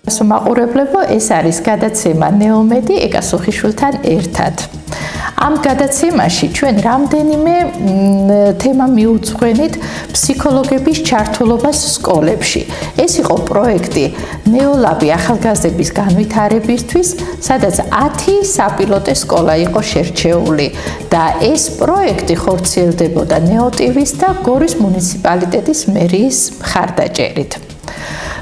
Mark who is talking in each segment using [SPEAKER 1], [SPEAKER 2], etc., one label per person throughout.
[SPEAKER 1] მაყურებლებო, ეს არის გადაცემა ნეომედი ეკასოხიშვილთან ერთად. Am გადაცემაში ჩვენ რამდენიმე თემა მიუძღვენით ფსიქოლოგების ჩართულობას სკოლებში. ეს იყო პროექტი ნეოლაბი ახალგაზრდების განვითარებისთვის, სადაც 10 საპილოტო სკოლა იყო შერჩეული და ეს პროექტი ხორციელდებოდა ნეოტივის და გორის მუნიციპალიტეტის მერიის მხარდაჭერით.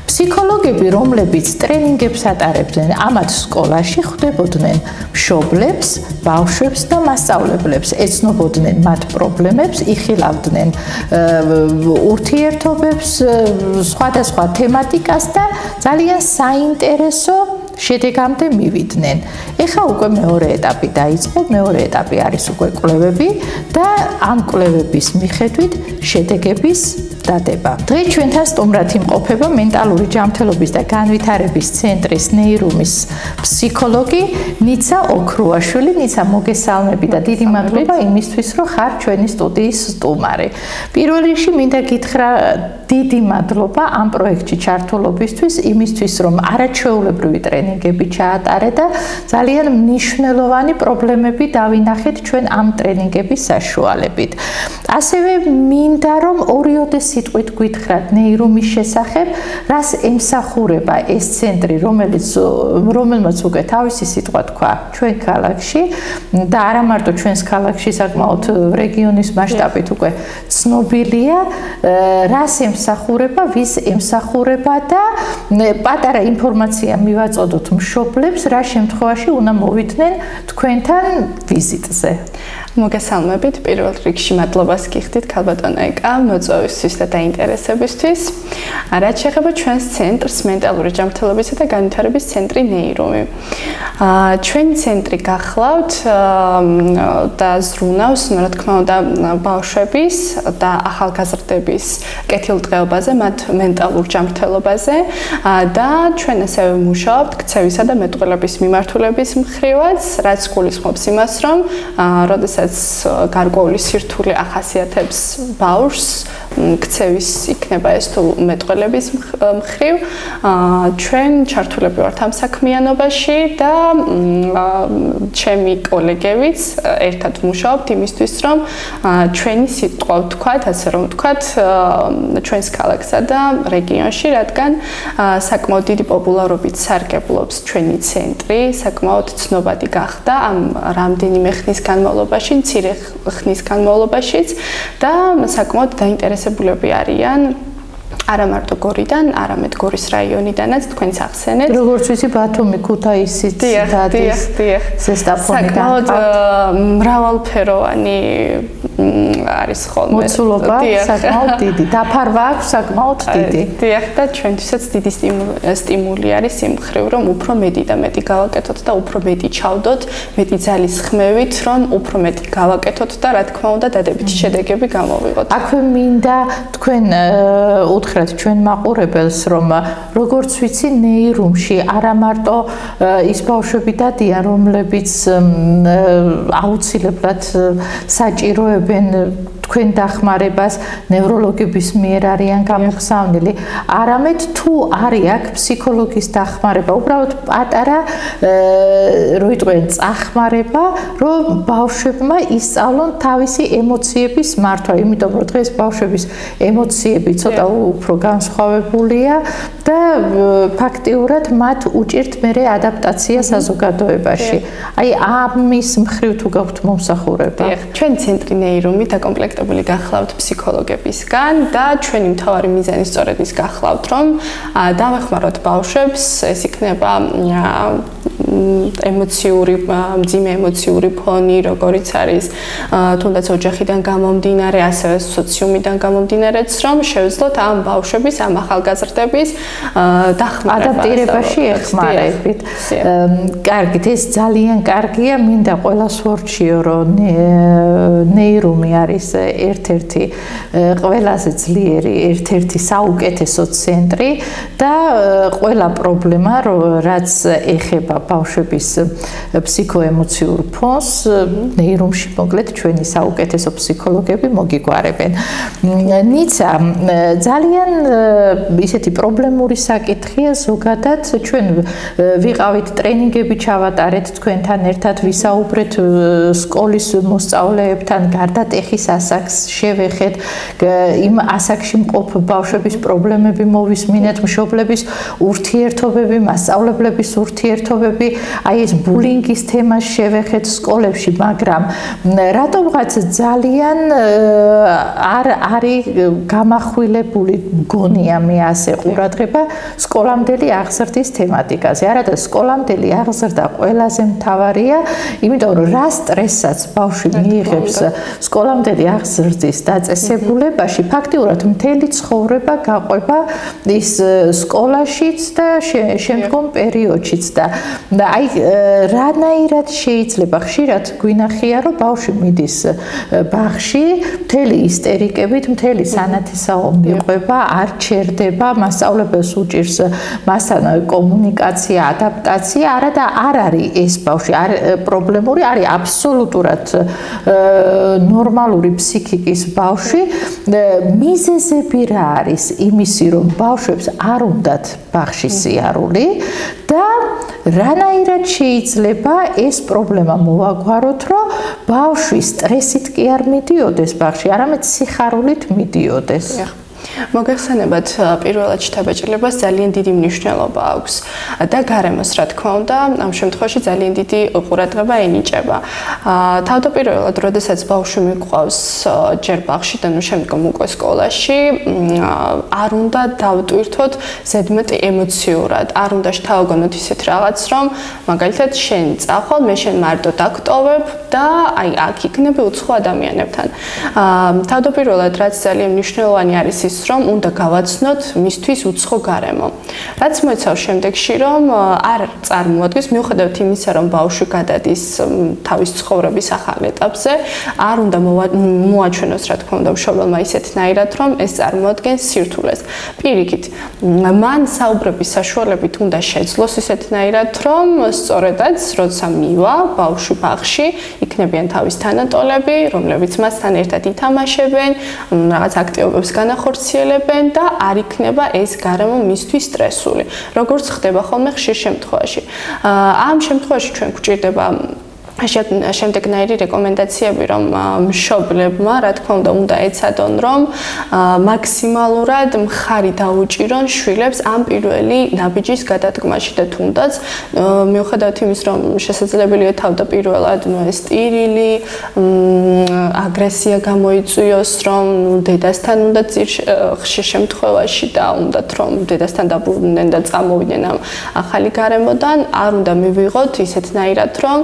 [SPEAKER 1] Ფსიქოლოგები, რომლებიც ტრენინგებს ატარებდნენ ამათ სკოლაში, ხვდებოდნენ მშობლებს, ბავშვებს და მასწავლებლებს, ეცნობოდნენ მათ პრობლემებს, იხილავდნენ ურთიერთობებს, სხვადასხვა თემატიკას და ძალიან საინტერესო შედეგამდე მივიდნენ. ეხლა უკვე მეორე ეტაპი დაიწყო, მეორე ეტაპი არის უკვე კვლევები და ამ კვლევების მიხედვით შედეგების დადება. დღეს ჩვენთან სტუმრად იმყოფება მენტალური ჯანმრთელობის და განვითარების ცენტრის ნეირუმის ფსიქოლოგი ნიცა ოქრუაშვილი. ნიცა, მოგესალმები და დიდი მადლობა იმისთვის, რომ ხარ ჩვენი სტუდიის სტუმარი. პირველ რიგში მინდა გითხრა დიდი მადლობა ამ პროექტში ჩართულობისთვის, იმისთვის, რომ არაჩვეულებრივი ტრენინგები ჩაატარე და ძალიან მნიშვნელოვანი პრობლემები დავინახეთ ჩვენ ამ ტრენინგების საშუალებით. ასევე მინდა რომ ორიოდე სიტყვით გითხრათ ნეირუმის შესახებ, რას ემსახურება ეს ცენტრი, რომელმაც უკვე თავისი სიტყვა თქვა ჩვენ ქალაქში და არა მარტო ჩვენს ქალაქში, საკმაოდ რეგიონის მასშტაბით უკვე ცნობილია, რას ემსახურება, ვის ემსახურება და პატარა ინფორმაცია მივაწოდოთ მშობლებს, რა შემთხვევაში უნდა მოვიდნენ თქვენთან ვიზიტზე.
[SPEAKER 2] მოგესალმებით, პირველ რიგში მადლობას გიხდით ქალბატონ ეკა მოწვევისთვის და დაინტერესებისთვის. რაც შეეხება ჩვენს ცენტრს, მენტალური ჯანმრთელობისა და განვითარების ცენტრი ნეირუმი. ჩვენი ცენტრი გახლავთ და ზრუნავს, რა თქმა უნდა, ბავშვების და ახალგაზრდების კეთილდღეობაზე, მათ მენტალურ ჯანმრთელობაზე და ჩვენ ასევე მუშაობთ ქცევისა და მეტყველების მიმართულების მხრივაც, რაც გულისხმობს იმას, რომ როდესაც გარკვეული სირთულე ახასიათებს ბავშვს, ქცევის იქნება ეს თუ მეტყველების მხრივ, ჩვენ ჩართულები ვართ ამ საქმიანობაში და ჩემი კოლეგებიც ერთად მუშაობთ იმისთვის, რომ ჩვენი სიტყვა ვთქვათ, ასე რომ ვთქვათ, ჩვენს ქალაქსა და რეგიონში, რადგან საკმაოდ დიდი პოპულარობით სარგებლობს ჩვენი ცენტრი, საკმაოდ ცნობადი გახდა ამ რამდენიმე ხნის განმავლობაში, მცირე ხნის განმავლობაშიც და საკმაოდ დაინტერესებულები არიან არა მარტო გორიდან, არამედ გორის რაიონიდანაც თქვენს ახსენეთ.
[SPEAKER 1] როგორც ვიცი, ბათუმი, ქუთაისიც დადის ზესტაფონიდან.
[SPEAKER 2] საკმაოდ მრავალფეროვანი არის ხოლმე.
[SPEAKER 1] მოცულობა საკმაოდ დიდი, დაფარვა აქვს საკმაოდ დიდი.
[SPEAKER 2] დიახ, და ჩვენთვისაც დიდი სტიმული არის იმ მხრივ, რომ უფრო მეტი და მეტი გავაკეთოთ და უფრო მეტი ჩავდოთ, მეტი ძალის ხმევით, რომ უფრო მეტი გავაკეთოთ და რა თქმა უნდა, დადებითი შედეგები გამოვიღოთ.
[SPEAKER 1] აქვე მინდა თქვენ უთხრათ ჩვენ მაყურებელს, რომ როგორც ვიცი, ნეირუმში არა მარტო ის ბავშვები დადიან, რომლებიც აუცილებლად საჭიროებენ თქვენ დახმარებას, ნევროლოგების მიერ არიან გამოგზავნილი, არამედ თუ არის აქ ფსიქოლოგის დახმარება, უბრალოდ პატარა რო იტყვიან წახმარება, რომ ბავშვებმა ისწავლონ თავისი ემოციების მართვა, იმიტომ რომ დღეს ბავშვების ემოციები ცოტა უფრო განსხვავებულია და ფაქტიურად მათ უჭირთ მერე ადაპტაცია საზოგადოებაში. აი ამის მხრივ თუ გაქვთ მომსახურება.
[SPEAKER 2] ჩვენ ცენტრი ნეირუმი დაკომპლექტებული გახლავთ ფსიქოლოგებისგან და ჩვენი მთავარი მიზანი სწორედ ის გახლავთ, რომ დავეხმაროთ ბავშვებს, ეს იქნება ემოციური, მძიმე ემოციური ფონი, როგორიც არის თუნდაც ოჯახიდან გამომდინარე, ასევე სოციუმიდან გამომდინარეც, რომ შევძლოთ ამ ბავშვების, ამ ახალგაზრდების
[SPEAKER 1] ადაპტირებაში ეხმარებით. კარგით, ეს ძალიან კარგია, მინდა ყველას ვორჩიო, რომ ნეირუმი არის ერთ-ერთი ყველაზე ძლიერი, ერთ-ერთი საუკეთესო ცენტრი და ყველა პრობლემა, რაც ეხება ბავშვების ფსიქოემოციურ ფონს ნეირუმში მოკლედ ჩვენი საუკეთესო ფსიქოლოგები მოგიგვარებენ. ნიცა ძალიან ისეთი პრობლემური საკითხია ზოგადად ჩვენ ვიყავით ტრენინგები ჩავატარეთ თქვენთან ერთად ვისაუბრეთ სკოლის მოსწავლეებთან გარდა ტეხის ასაკს შევეხეთ იმ ასაკში მყოფ ბავშვების პრობლემები მოვისმინეთ მშობლების ურთიერთობები მასწავლებლების ურთიერთობები აი ეს ბულინგის თემას შევეხეთ სკოლებში მაგრამ რატომღაც ძალიან არ არის გამახვილებული მგონია მე ასე ყურადღება სკოლამდელი აღზრდის თემატიკაზე. არადა სკოლამდელი აღზრდა ყველაზე მთავარია, იმიტომ რომ რა სტრესსაც ბავშვი მიიღებს სკოლამდელი აღზრდის დაწესებულებაში, ფაქტიურად მთელი ცხოვრება გაყვება ის სკოლაშიც და შემდგომ პერიოდშიც და აი რანაირად შეიძლება ხშირად გვინახია რომ ბავშვი მიდის ბაღში მთელი ისტერიკებით, მთელი სანათესაო მიყვება, არ ჩერდება, მასწავლებელს უჭირს მასთან კომუნიკაცია, ადაპტაცია, არადა არ არის ეს ბავშვი, არ პრობლემური, არის აბსოლუტურად ნორმალური ფსიქიკის ბავშვი. მიზეზები რა არის იმისი, რომ ბავშვებს არ უნდათ ბაღში სიარული და რანაირად შეიძლება ეს პრობლემა მოვაგვაროთ, რომ ბავშვი სტრესით კი არ მიდიოდეს ბაღში, არამედ სიხარულით მიდიოდეს.
[SPEAKER 2] მოგეხსენებათ პირველად შთაბეჭდილებას ძალიან დიდი მნიშვნელობა აქვს და გარემოს რა თქმა უნდა ამ შემთხვევაში ძალიან დიდი ყურადღება ენიჭება. თავდაპირველად, როდესაც ბავშვი მიყვავს ჯერ ბაღში და ნუ შემდგომ უკვე სკოლაში, არ უნდა დავტვირთოთ ზედმეტი ემოციურად, არ უნდა შთავგონოთ ისეთ რაღაც, რომ მაგალითად შენ წახვალ, მე შენ მარტო დაგტოვებ და აი აქ იქნები უცხო ადამიანებთან. თავდაპირველად რაც ძალიან მნიშვნელოვანი არის ის რომ უნდა გავაცნოთ მისთვის უცხო გარემო. რაც მოიცავს შემდეგში რომ არ წარმოადგენს მიუხედავად იმისა რომ ბავშვი გადადის თავის ცხოვრების ახალ ეტაპზე, არ უნდა მოაჩვენოს რა თქმა უნდა მშობელმა ისეთნაირად რომ ეს წარმოადგენს სირთულეს. პირიქით, მან საუბრების საშუალებით უნდა შეძლოს ისეთნაირად რომ სწორედაც როცა მივა ბავშვი ბაღში იქნებიან თავის თანატოლები, რომლებიც მასთან ერთად ითამაშებენ, რაღაც აქტივობებს განახორციელებენ და არ იქნება ეს გარემო მისთვის სტრესული. როგორც ხდება ხოლმე ხშირ შემთხვევაში. ამ შემთხვევაში ჩვენ გვჭირდება შემდეგნაირი რეკომენდაციები, რომ მშობლებმა, რა თქმა უნდა ეცადონ, რომ მაქსიმალურად მხარი დაუჭირონ შვილებს ამ პირველი ნაბიჯის გადადგმაში და თუნდაც მიუხედავად იმის, რომ შესაძლებელია თავდაპირველად ეს ტირილი, აგრესია გამოიწვიოს, რომ დედასთან უნდა ხშირ შემთხვევაში და უნდათ რომ დედასთან დაბრუნდნენ და წამოვიდნენ ამ ახალი გარემოდან, არ უნდა მივიღოთ ისეთნაირად, რომ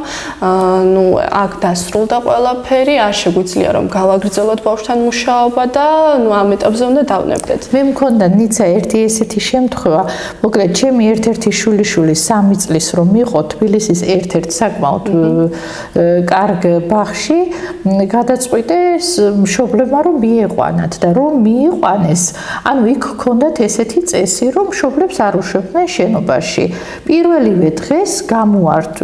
[SPEAKER 2] ნუ აქ დასრულდა ყველაფერი, არ შეგვიძლია რომ გავაგრძელოთ ბავშვთან მუშაობა და ნუ ამ ეტაპზე უნდა დავნებდეთ.
[SPEAKER 1] მე მქონდა ნიცა ერთი ესეთი შემთხვევა, მოკლედ ჩემი ერთ-ერთი შვილიშვილი 3 წლის რომ იყო თბილისის ერთ-ერთ საკმაოდ კარგ ბაღში, გადაწყვიტეს მშობლებმა რომ მიიყვანათ და რომ მიიყვანეს, ანუ იქ ჰქონდათ ესეთი წესი, რომ მშობლებს არ უშვებდნენ შენობაში. პირველივე დღეს გამოვართ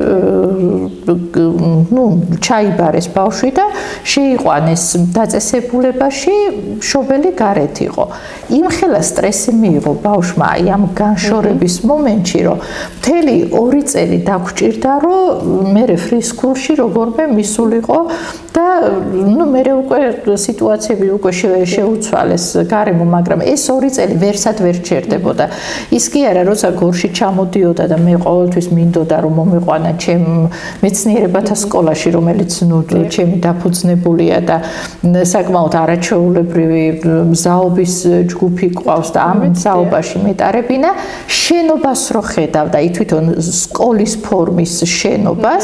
[SPEAKER 1] ჩაიბარეს ბავშვი და შეიყვანეს დაწესებულებაში, მშობელი გარეთ იყო. იმხელა სტრესი მიიღო ბავშვმა აი ამ განშორების მომენტში, რომ მთელი 2 წელი დაგვჭირდა, რომ მერე free school-ში როგორმე მისულიყო და მე უკვე სიტუაციები უკვე შეუცვალეს გარემო, მაგრამ ეს 2 წელი ვერსად ვერ ჩერდებოდა. ის კი არა, როცა გორში ჩამოდიოდა და მე ყოველთვის მინდოდა რომ მომიყვანა ჩემ მეცნიერებათა სკოლაში, რომელიც ჩემი დაფუძნებულია და საკმაოდ არაჩვეულებრივი მზაობის ჯგუფი ყავს და ამ მზაობაში მეტარებინა შენობას რო ხედავდა, აი თვითონ სკოლის ფორმის შენობას,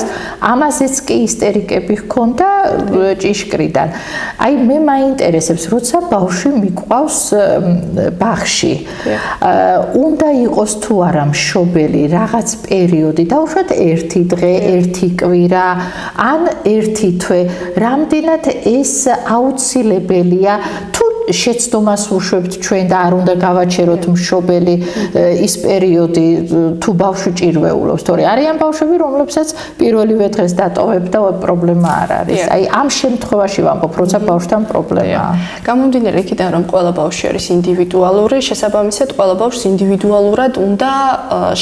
[SPEAKER 1] ამაზეც კი ისტერიკები ჰქონდა ჭიშკრიდან. აი მე მაინტერესებს, როცა ბავშვი მიყვავს ბაღში, უნდა იყოს თუ არა მშობელი რაღაც პერიოდი, დაუშვათ 1 დღე, 1 კვირა, ან 1 თვე, რამდენად ეს აუცილებელია თუ შეცდომას უშვებთ ჩვენ და არ უნდა გავაჩეროთ მშობელი ის პერიოდი თუ ბავშვი ჭირვეულობს, თორე არიან ბავშვები, რომლებსაც პირველივე დღეს დატოვებ და პრობლემა არ არის. აი ამ შემთხვევაში ვამბობ, როცა ბავშვთან პრობლემაა.
[SPEAKER 2] გამომდინარე იქიდან, რომ ყველა ბავშვი არის ინდივიდუალური, შესაბამისად ყველა ბავშვს ინდივიდუალურად უნდა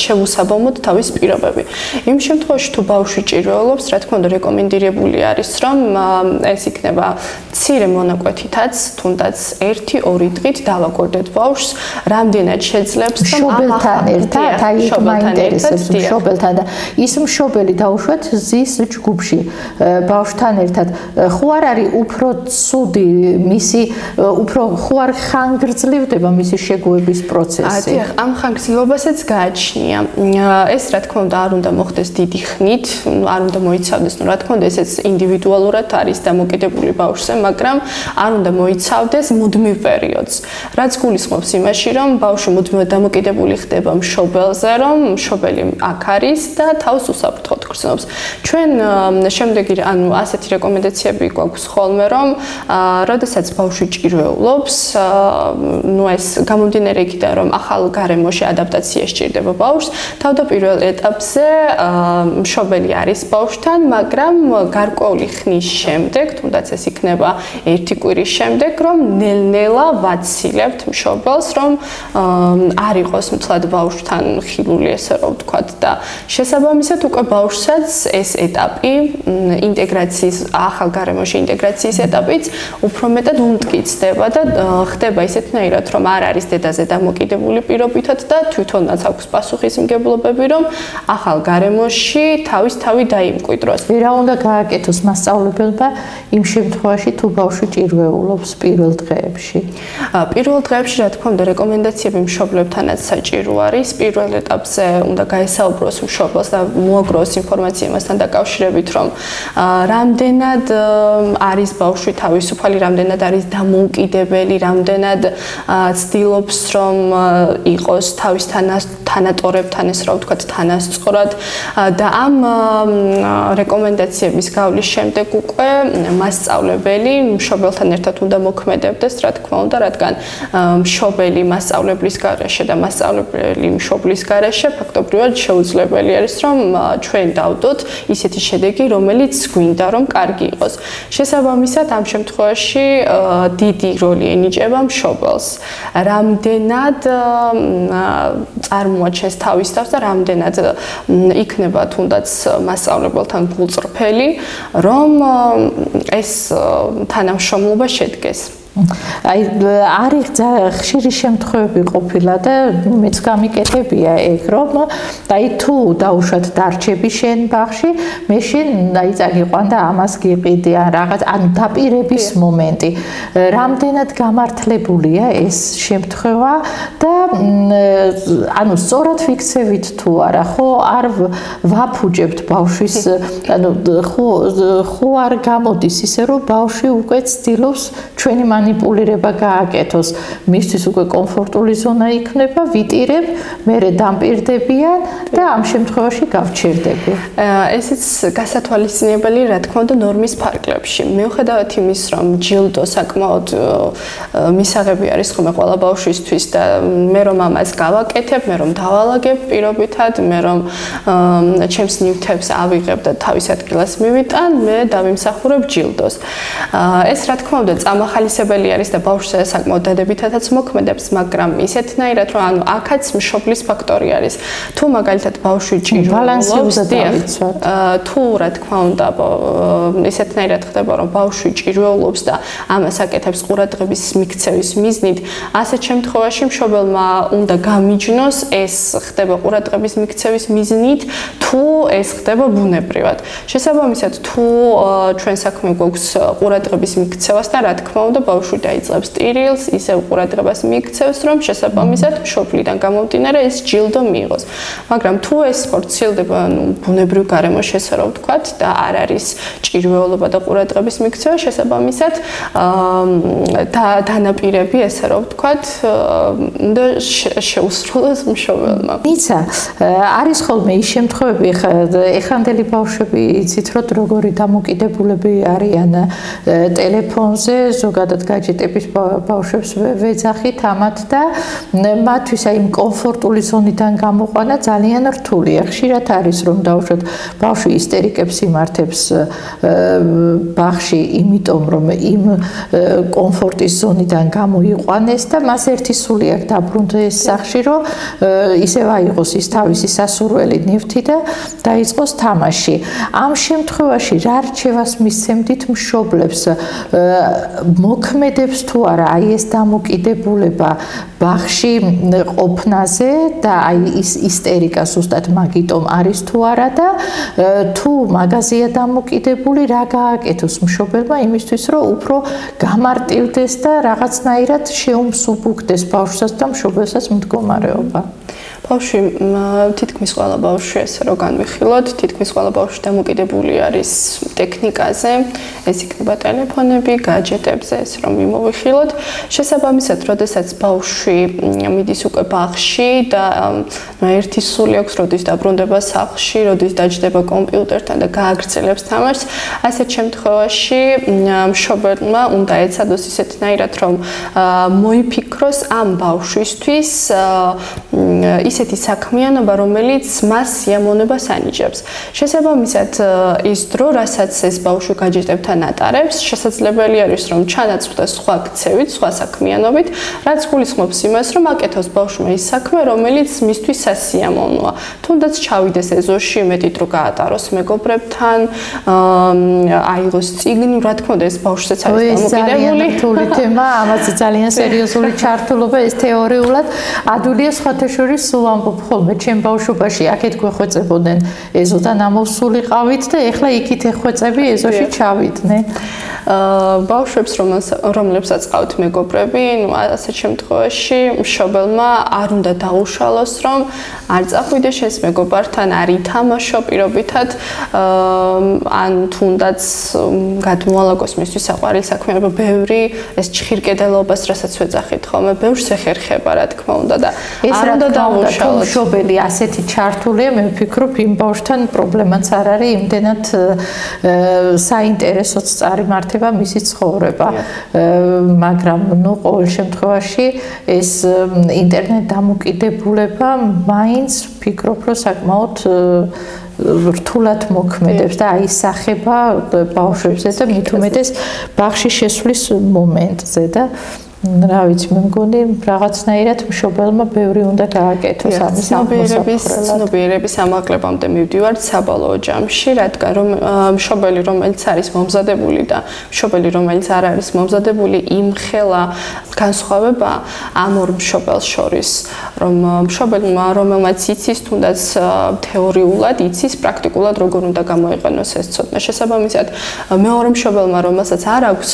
[SPEAKER 2] შევუსაბამოთ თავის პირობები. იმ შემთხვევაში თუ ბავშვი ჭირვეულობს, რა თქმა უნდა, რეკომენდირებული არის, რომ ეს იქნება მცირე მონაკვეთითაც, თუნდაც 1-2 დღით დავაკვირდეთ ბავშვს, რამდენად შეძლებს და
[SPEAKER 1] მშობელთან ერთად, აი ეს მაინტერესებს მშობელთან და ის მშობელი დაუშვათ ზის ჯგუფში ბავშვთან ერთად. ხო არ არის უფრო ცუდი მისი, უფრო ხო არ ხანგრძლივდება მისი შეგუების პროცესი?
[SPEAKER 2] ამ ხანგრძლივობასაც გააჩნია. ეს რა თქმა უნდა არ უნდა მოხდეს დიდი ხნით, არ უნდა მოიცავდეს, რა თქმა უნდა ესეც ინდივიდუალურად არის დამოკიდებული ბავშვზე, მაგრამ არ უნდა მოიცავდეს მუდმივ პერიოდს. რაც გულისხმობს იმაში, რომ ბავშვი მუდმივად დამოკიდებული ხდება მშობელზე, რომ მშობელი აქ არის და თავს უსაფრთხოდ გრძნობს. ჩვენ შემდეგი ასეთი რეკომენდაციები გვაქვს ხოლმე, რომ როდესაც ბავშვი ჭირვეულობს, ეს გამომდინარე იქიდან, რომ ახალ გარემოში ადაპტაცია სჭირდება ბავშვს, თავდაპირველ ეტაპზე მშობელი არის ბავშვთან, მაგრამ გარკვეული ხნის შემდეგ, თუნდაც ეს იქნება 1 კვირის შემდეგ, რომ ნელ-ნელა ვაცილებთ მშობელს, რომ არ იყოს მთლად ბავშვთან ხილული, ესე რომ ვთქვათ და შესაბამისად უკვე ბავშვსაც ეს ეტაპი, ინტეგრაციის, ახალ გარემოში ინტეგრაციის ეტაპიც უფრო მეტად უმტკიცდება და ხდება ისეთნაირად, რომ არ არის დედაზე დამოკიდებული პირობითად და თვითონაც აქვს პასუხისმგებლობები, რომ ახალ გარემოში თავი დაიმკვიდროს.
[SPEAKER 1] რა უნდა გააკეთოს მასწავლებელმა იმ შემთხვევაში, თუ ბავშვი ჭირვეულობს პირველ დღეებში?
[SPEAKER 2] პირველ დღეებში, რა თქმა უნდა, რეკომენდაციები მშობლებთანაც საჭირო არის. პირველ ეტაპზე უნდა გაესაუბროს მშობელს და მოაგროვოს ინფორმაცია მასთან დაკავშირებით, რომ რამდენად არის ბავშვი თავისუფალი, რამდენად არის დამოუკიდებელი, რამდენად ცდილობს, რომ იყოს თავის თანატორებთან, ესე რომ ვთქვათ, თანასწორად და ამ რეკომენდაციების გავლის შემდეგ უკვე მასწავლებელი მშობელთან ერთად უნდა მოქმედებდეს, რა თქმა უნდა, რადგან მშობელი მასწავლებლის გარეშე და მასწავლებელი მშობლის გარეშე ფაქტობრივად შეუძლებელი არის, რომ ჩვენ დავდოთ ისეთი შედეგი, რომელიც გვინდა, რომ კარგი იყოს. შესაბამისად, ამ შემთხვევაში დიდი როლი ენიჭება მშობელს. რამდენად წარმოაჩენს თავის თავს და რამდენად იქნება თუნდაც მასწავლებელთან გულწრფელი, რომ ეს თანამშრომლობა შედგეს.
[SPEAKER 1] აი არის ხშირი შემთხვევები ყოფილა და მეც გამიკეთებია ეგ, რომ აი თუ დაუშვათ დარჩები შენ ბაღში, მე შენ აი წაგიყვან და ამას გიყიდი ან რაღაც ან დაპირების მომენტი. რამდენად გამართლებულია ეს შემთხვევა და ანუ სწორად ფიქსებით თუ არა, ხო არ ვაფუჭებთ ბავშვის, ანუ ხო არ გამოდის ისე რომ ბავშვი უკვე ცდილობს ჩვენი манипулირება გააკეთოს, მისთვის უკვე კომფორტული ზონა იქნება, ვიტირებ, მერე დამპირდებიან და ამ შემთხვევაში გავჩერდები.
[SPEAKER 2] ესეც გასათვალისწინებელი, რა თქმა უნდა, ნორმის ფარგლებში. მიუხედავად იმის, რომ ჯილდო საკმაოდ მისაღები არის ხოლმე ყველა ბავშვისთვის და მე რომ ამას გავაკეთებ, მე რომ დავალაგებ პირობითად, მე რომ ჩემს ნივთებს ავიღებ და თავის ადგილას მივიტან, მე დავიმსახურებ ჯილდოს. ეს რა თქმა უნდა, წამახალისებელი არის და ბავშვს საკმაოდ დადებითადაც მოქმედებს, მაგრამ ისეთნაირად, რომ ანუ აქაც მშობლის ფაქტორი არის. თუ მაგალითად ბავშვი ჭირვეულობს, თუ რა თქმა უნდა, ისეთნაირად ხდება, რომ ბავშვი ჭირვეულობს და ამას აკეთებს ყურადღების მიქცევის მიზნით, ასეთ შემთხვევაში მშობელმა უნდა გამიჯნოს, ეს ხდება ყურადღების მიქცევის მიზნით, თუ ეს ხდება ბუნებრივად. შესაბამისად, თუ ჩვენ საქმე გვაქვს ყურადღების მიქცევასთან, რა თქმა უნდა, ბავშვი დაიწყებს ტირილს, ისევ ყურადღებას მიიქცევს, რომ შესაბამისად მშობლიდან გამომდინარე ეს ჯილდო მიიღოს. მაგრამ თუ ეს ხორციელდება, ბუნებრივ გარემოში, ესე რომ ვთქვათ, და არ არის ჭირვეულობა და ყურადღების მიქცევა, შესაბამისად დანაპირები, ესე რომ ვთქვათ, უნდა შეუსრულოს მშობელმა.
[SPEAKER 1] ниცა არის ხოლმე ის შემთხვევები, ბავშვები ეხანდელი ბავშვები იცით რომ როგორი დამოკიდებულები არიან ტელეფონზე, ზოგადად გაჯეტების ბავშვებს ვეძახით ამათ და მათთვის აი კომფორტული ზონიდან გამოყვანა ძალიან რთულია. ხშირად არის რომ დავუშვათ ბავშვი ისტერიკებს იმართებს ბაღში, იმიტომ რომ იმ კომფორტის ზონიდან გამოიყვანეს და მას ერთი სული აქვს დაბრუნდეს სახში, რომ ისევ აიღოს ის თავისი სასურველი ნივთი და დაიწყოს თამაში. ამ შემთხვევაში რა რჩევას მისცემდით მშობლებს? მოქმედებს თუ არა აი ეს დამოკიდებულება ბაღში ყოფნაზე და აი ის ისტერიკა ზუსტად მაგიტომ არის თუ არა და თუ მაგაზია დამოკიდებული, რა გააკეთოს მშობელმა იმისთვის, რომ უფრო გამარტივდეს და რაღაცნაირად შეუმსუბუქდეს ბავშვსაც და მშობელსაც მდგომარეობა.
[SPEAKER 2] ბავშვი თითქმის ყველა ბავშვი ესე რომ განვიხილოთ, თითქმის ყველა ბავშვი დამოკიდებული არის ტექნიკაზე, ეს იქნება ტელეფონები, გაჯეტებზე, ეს რომ მიმოვიხილოთ. შესაბამისად, როდესაც ბავშვი მიდის უკვე ბაღში და ერთი სული აქვს, როდის დაბრუნდება სახლში, როდის დაჯდება კომპიუტერთან და გააგრძელებს თამაშს, ასეთ შემთხვევაში მშობელმა უნდა ეცადოს ისეთნაირად, რომ მოიფიქროს ამ ბავშვისთვის ისეთი საქმიანობა, რომელიც მას სიამოვნებას ანიჭებს. შესაბამისად, ის დრო, რასაც ეს ბავშვი გაჯეტებთან ატარებს, შესაძლებელი არის, რომ ჩანაცვლდეს სხვა ქცევით, სხვა საქმიანობით, რაც გულისხმობს იმას, რომ აკეთოს ბავშვმა ის საქმე, რომელიც მისთვის სასიამოვნოა. თუნდაც ჩავიდეს ეზოში, მეტი დრო გაატაროს მეგობრებთან, აიღოს წიგნი, რა თქმა უნდა, ეს ბავშვსაც არის დამოკიდებული.
[SPEAKER 1] ეს რთული თემა, ამაც ძალიან სერიოზული ჩართულობა, ეს თეორიულად ადვილია სხვათა შორის სულ ამბობ ხოლმე ჩემ ბავშვობაში აქეთ გვეხვეწებოდნენ ეზოდან ამოვსულიყავით და ეხლა იქით ეხვეწები ეზოში ჩავიდნენ.
[SPEAKER 2] ბავშვებს რომლებსაც ყავთ მეგობრები, ну ასეთ შემთხვევაში მშობელმა არ უნდა დაუშალოს, რომ არ წახვიდე შენს მეგობართან, არ ითამაშო პირობითად, ან თუნდაც გადმოალაგოს მისთვის საყვარელი საქმიანობა, ბევრი ეს ჩხირკედელობას, რასაც ვეძახით ხოლმე, ბევრს ეხერხება, რა თქმა უნდა და არ უნდა დაუშალოს.
[SPEAKER 1] მშობელი ასეთი ჩართულია, მე ვფიქრობ, იმ ბავშვთან პრობლემაც არ არის, იმდენად საინტერესოც წარიმართება მისი ცხოვრება. მაგრამ ნუ ყოველ შემთხვევაში ეს ინტერნეტ დამოკიდებულება მაინც ვფიქრობ, რომ საკმაოდ რთულად მოქმედებს და აისახება ბავშვებზე და მით უმეტეს ბაღში შესვლის მომენტზე და რა ვიცი, მე მგონი რაღაცნაირად მშობელმა ბევრი უნდა გააკეთოს ამის
[SPEAKER 2] ცნობიერების ამაღლებამდე მივდივართ საბოლოო ჯამში, რადგან რომ მშობელი რომელიც არის მომზადებული და მშობელი რომელიც არ არის მომზადებული იმხელა განსხვავება ამ ორ მშობელს შორის, რომ მშობელმა რომელმაც იცის თუნდაც თეორიულად იცის, პრაქტიკულად როგორ უნდა გამოიყენოს ეს ცოდნა. შესაბამისად, მეორე მშობელმა რომელსაც არ აქვს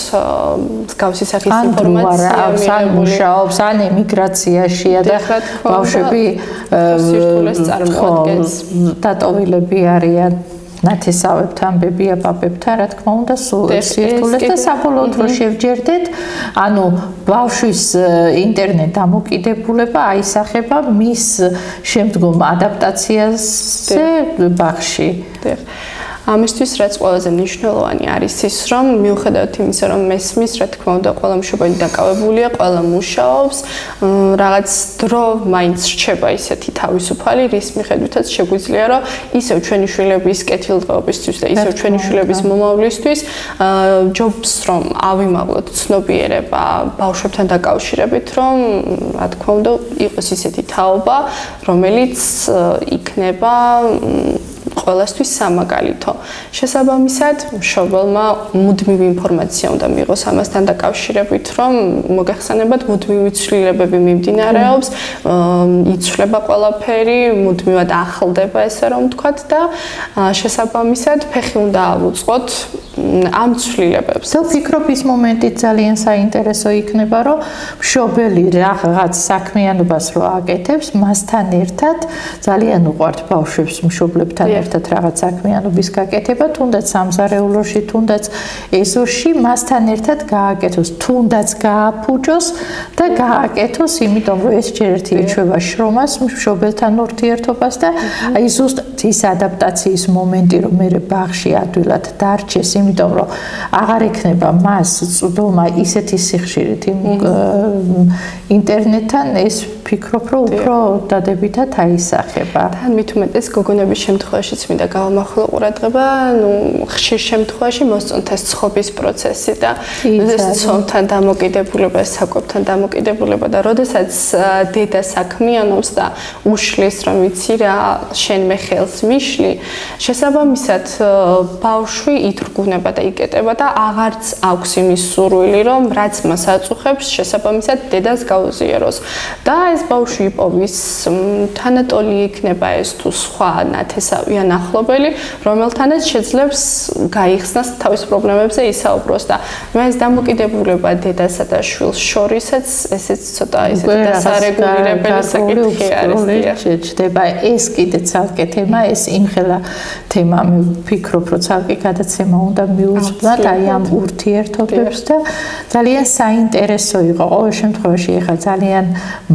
[SPEAKER 2] მსგავსი სახის ინფორმაცია
[SPEAKER 1] ან მუშაობს, ან ემიგრაციაშია და ბავშვები სირთულეს წარმოადგენს. დატოვილები არიან ნათესავებთან, ბებია-პაპებთან, რა თქმა უნდა, სირთულეს და საბოლოოდ რო შევჯერდეთ, ანუ ბავშვის ინტერნეტ დამოკიდებულება აისახება მის შემდგომ ადაპტაციაზე ბაღში.
[SPEAKER 2] ამისთვის რაც ყველაზე მნიშვნელოვანი არის ის, რომ მიუხედავად იმისა, რომ მესმის, რა თქმა უნდა, ყველა მშობელი დაკავებულია, ყველა მუშაობს, რაღაც დრო მაინც რჩება ისეთი თავისუფალი, რის მიხედვითაც შეგვიძლია, რომ ისევ ჩვენი შვილების კეთილდღეობისთვის და ისევ ჩვენი შვილების მომავლისთვის ჯობს, რომ ავიმაღლოთ ცნობიერება ბავშვებთან დაკავშირებით, რომ რა თქმა უნდა, იყოს ისეთი თაობა, რომელიც იქნება ყველასთვის სამაგალითო. შესაბამისად, მშობელმა მუდმივი ინფორმაცია უნდა მიიღოს ამასთან დაკავშირებით, რომ მოგეხსენებათ, მუდმივი ცვლილებები მიმდინარეობს, იცვლება ყველაფერი, მუდმივად ახლდება, ესე რომ ვთქვათ და შესაბამისად, ფეხი უნდა ავუწყოთ ამ ცვლილებებს.
[SPEAKER 1] თუ ვფიქრობ ის მომენტი ძალიან საინტერესო იქნება, რომ მშობელი რაღაც საქმიანობას რო აკეთებს, მასთან ერთად ძალიან უყვართ ბავშვებს მშობლებთან ერთად რაღაც საქმიანობის გაკეთება, თუნდაც სამზარეულოში, თუნდაც ეზოში, მასთან ერთად გააკეთოს, თუნდაც გააფუჭოს და გააკეთოს, იმიტომ რომ ეს ჯერ ერთი ეჩვევა შრომას, მშობელთან ურთიერთობას და აი ზუსტად ის ადაპტაციის მომენტი, რომ მე ბაღში ადვილად დარჩეს, იმიტომ რომ აღარ ექნება მას წვდომა ისეთი სიხშირით ინტერნეტთან, ეს ფიქრობ, რომ უფრო დადებითად აისახება.
[SPEAKER 2] თან მით უმეტეს გოგონების შემთხვევაშიც მინდა გავამახვილო ყურადღება, ხშირ შემთხვევაში მოსწონთ ეს ცხობის პროცესი და ცოლთან დამოკიდებულება, საკვებთან დამოკიდებულება და როდესაც დედა საქმიანობს და უშლის, რომ იცი რა, შენ მე ხელს მიშლი, შესაბამისად ბავშვი ითრგუნება და იკეტება და აღარც აქვს იმის სურვილი, რომ რაც მას აწუხებს, შესაბამისად დედას გაუზიაროს. და ეს ბავშვი იპოვის თანატოლი იქნება ეს თუ სხვა ნათესავი ან ახლობელი, რომელთანაც შეძლებს გაიხსნას თავის პრობლემებზე ისაუბროს და მე ეს დამოკიდებულება დედასა და შვილს შორისაც ესეც ცოტა ისეთი დასარეგულირებელი საკითხი არის.
[SPEAKER 1] ჩდება ეს კიდე ცალკე თემა, ეს იმხელა თემა, მე ვფიქრობ, რომ ცალკე გადაცემა უნდა მიუძღვნათ აი ამ ურთიერთობებს და ძალიან საინტერესო იყო. ყოველ შემთხვევაში ეხლა ძალიან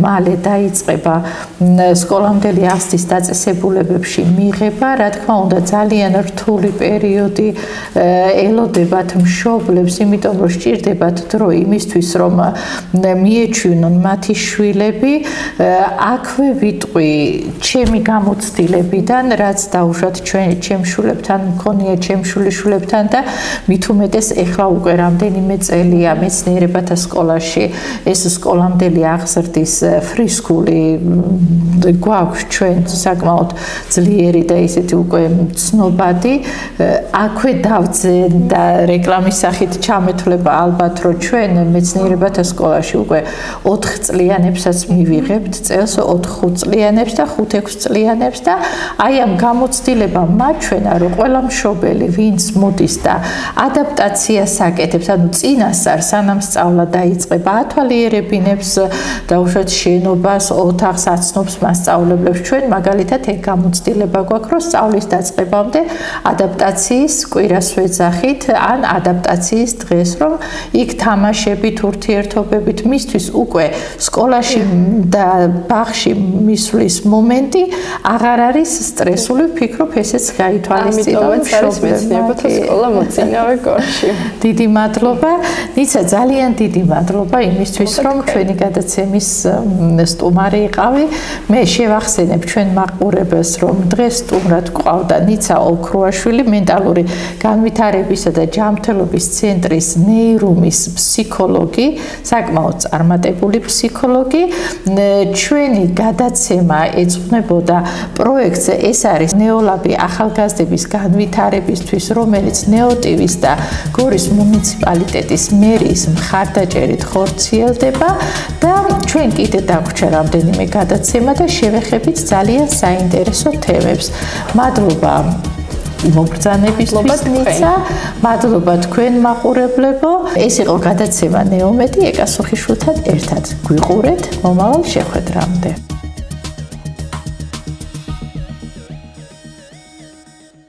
[SPEAKER 1] მალე დაიწყება სკოლამდელი ასლის დაწესებულებებში მიღება, რა თქმა უნდა ძალიან რთული პერიოდი ელოდებათ მშობლებს, იმიტომ რომ სჭირდებათ დრო იმისთვის, რომ მიეჩვენონ მათი შვილები. აქვე ვიტყვი ჩემი გამოცდილებიდან, რაც დაუშვათ ჩემ შვილებთან მქონია, ჩემ შვილებთან და მით უმეტეს ეხლა უკვე რამდენიმე წელია მეცნიერებათა სკოლაში ეს სკოლამდელი აღზრდის ფრისკული გვაქვს ჩვენ საკმაოდ ძლიერი და ისეთი უკვე ცნობადი. აქვე დავძენ და რეკლამის სახით ჩამეთვლება ალბათ, რომ ჩვენ მეცნიერებათა სკოლაში უკვე 4 წლიანებსაც მივიღებთ წელს, 4-5 წლიანებს და 5-6 წლიანებს და აი ამ გამოცდილებამ მაჩვენა, რომ ყველა მშობელი, ვინც მოდის და ადაპტაციას აკეთებს, ანუ წინასწარ სანამ სწავლა დაიწყება, ათვალიერებინებს დაუშვათ შენობას, ოთახს აცნობს მასწავლებლებს. ჩვენ მაგალითად ეგ გამოცდილება გვაქვს, რომ სწავლის დაწყებამდე ადაპტაციის კვირას ვეძახით, ან ადაპტაციის დღეს, რომ იქ თამაშებით, ურთიერთობებით მისთვის უკვე სკოლაში და ბაღში მისვლის მომენტი აღარ არის სტრესული, ვფიქრობ, ესეც გაითვალისწინოს
[SPEAKER 2] მეცნიერებათა სკოლა მოწინავე გორში.
[SPEAKER 1] დიდი მადლობა. ნიცა, ძალიან დიდი მადლობა იმისთვის, რომ ჩვენი გადაცემის სტუმარი იყავი. მე შევახსენებ ჩვენ მაყურებელს, რომ დღეს სტუმრად გვყავდა ნიცა ოქროაშვილი, მენტალური განვითარებისა და ჯანმრთელობის ცენტრის ნეირუმის ფსიქოლოგი, საკმაოდ წარმატებული ფსიქოლოგი. ჩვენი გადაცემა ეძღვნებოდა პროექტს, ეს არის ნეოლაბი ახალგაზრდების განვითარებისთვის, რომელიც ნეოტივის და გორის მუნიციპალიტეტის მერის მხარდაჭერით ხორციელდება და ჩვენ კიდე დაგვჭირდა რამდენიმე გადაცემა და შევეხებით ძალიან საინტერესო თემებს. მადლობა მოგბრძანებისთვის ნიცა, მადლობა თქვენ მაყურებლებო. ეს იყო გადაცემა ნეომედი ეკა სუხიშვილთან ერთად. გვიყურეთ მომავალ შეხვედრამდე.